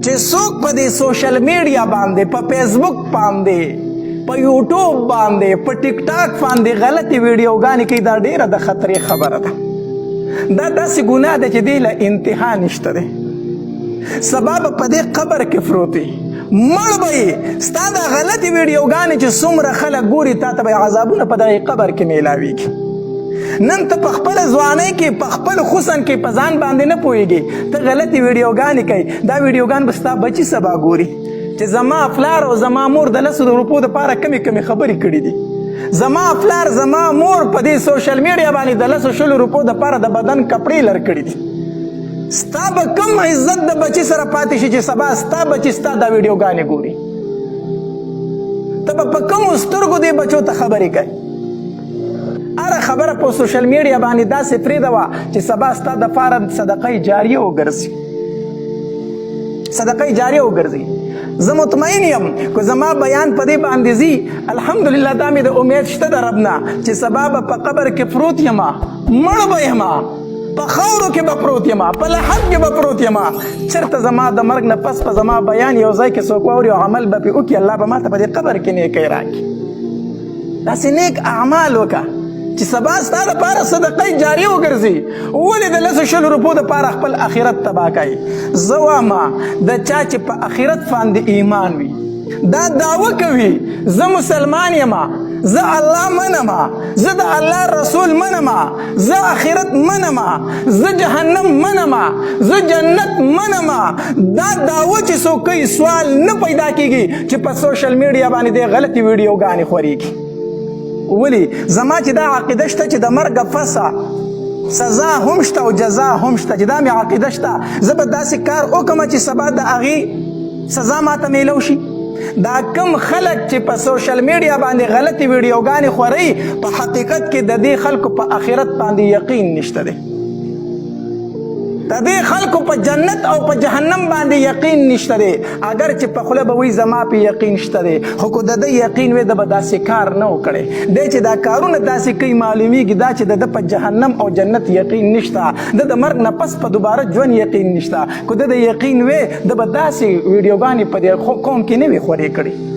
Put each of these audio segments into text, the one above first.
چې څوک په دې سوشل میډیا باندې په فیسبوک باندې په یوټیوب باندې په ټیک ټاک باندې غلطي ویډیوګانې کوي دا ډیره د خطرې خبره ده دا داسې ګناه ده چې دې له انتها نشته دی سبا به په دې قبر کې پروت وي مړ به یې ستا دا غلطې ویډیوګانې چې څومره خلک ګوري تا ته به عذابونه په دغې قبر کې میلاویږي نن ته په خپله ځوانۍ کې په خپل حسن کې په ځان باندې نه پوهېږي ته غلطې ویډیوګانې کوي دا ویډیوګان به ستا بچي سبا ګوري چې زما پلار او زما مور د 100 روپو دپاره کمې خبرې کړي دي زما پلار زما مور په دې سوشل میډیا باندې د 100 روپو دپاره د بدن کپړې لر کړي دي ستا به کم عزت د بچي سره پاتې شي چې سبا ستا بچي ستا دا ویډیوګانې ګوري ته به په کومو سترګو دې بچو ته خبرې کوي هره خبره په سوشل میډیا باندې داسې پرېږدوه چې سبا ستا دپاره صدقه جاریه وګرځي صدقه جاریه وګرځي زه مطمئن یم که زما بیان په دې باندې ځي الحمدلله دا مې د امید شته د رب نه چې سبا به په قبر کې پروت یمه مړ به یمه په خاورو کې به پروت یمه په لحد کې به پروت یمه چېرته زما د مرګ نه پس په زما بیان یو ځای کې څوک واوري او عمل به پرې وکړي الله به ماته په دې قبر کې نیکۍ راکړي داسې نیک اعمال وکړه چې سبا ستا دپاره صدقه جاریه وګرځي ولې د 100 روپو دپاره خپل آخرت تباه کوي زه وایم د چا چې په آخرت باندې ایمان وي دا دعوه کوي زه مسلمان یم زه الله منم زه د الله رسول منم زه آخرت منم زه جهنم منم زه جنت منم دا دعوه چې څوک کوي سوال نه پیدا کیږي چې په سوشل میډیا باندې د غلطي ویډیوګانې خورېږي ولی زما چې دا عقیده شته چې د مرګ پسه سزا هم شته او جزا هم شته چې دا مې عقیده شته زه به داسې کار وکړم چې سبا د هغې سزا ماته میلو شي دا کم خلک چې په سوشل میډیا باندې غلطې ویډیوګانې خورئ په حقیقت کې د دې خلکو په آخرت باندې یقین نشته دی د دې خلکو په جنت او په جهنم باندې یقین نشته دی اگر چې په خوله به وایي زما په یقین شته دی خو که د ده یقین وی ده به داسې کار نه و کړی دی چې دا کارونه داسې کوي معلومیږي دا چې د ده په جهنم او جنت یقین نشته د د مرګ نه پس په دوباره ژوند یقین نشته که د یقین وی ده به داسې ویډیوګانې په دې قوم کې نه وي خورې کړي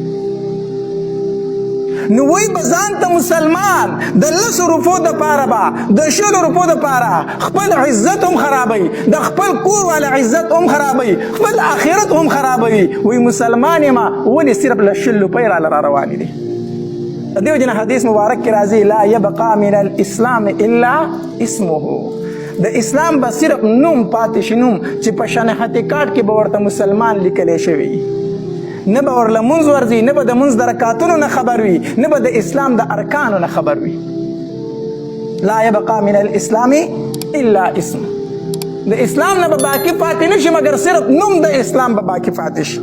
نو وی به ځان ته مسلمان د 100 روپو دپاره به د 100 روپو دپاره خپل عزت هم خرابوي د خپل کور والا عزت هم خرابوي خپل آخرت هم خرابوي وی مسلمان یم ولې صرف له 100 روپۍ راله را روانې دي د دې وجې نه حدیث مبارک کې راځي لا یبقى من الاسلام الا اسمه د اسلام به صرف نوم پاتې شي نوم چې په شناختي کارت کې به ورته مسلمان لیکلی شوی نه به ورله مونځ ورځي نه به د مونځ د رکعتونو نه خبر وي نه به د اسلام د ارکانو نه خبر وي لا یبقى من الاسلام الا اسم د اسلام نه به باقي پاتې نه شي مګر صرف نوم د اسلام به باقي پاتې شي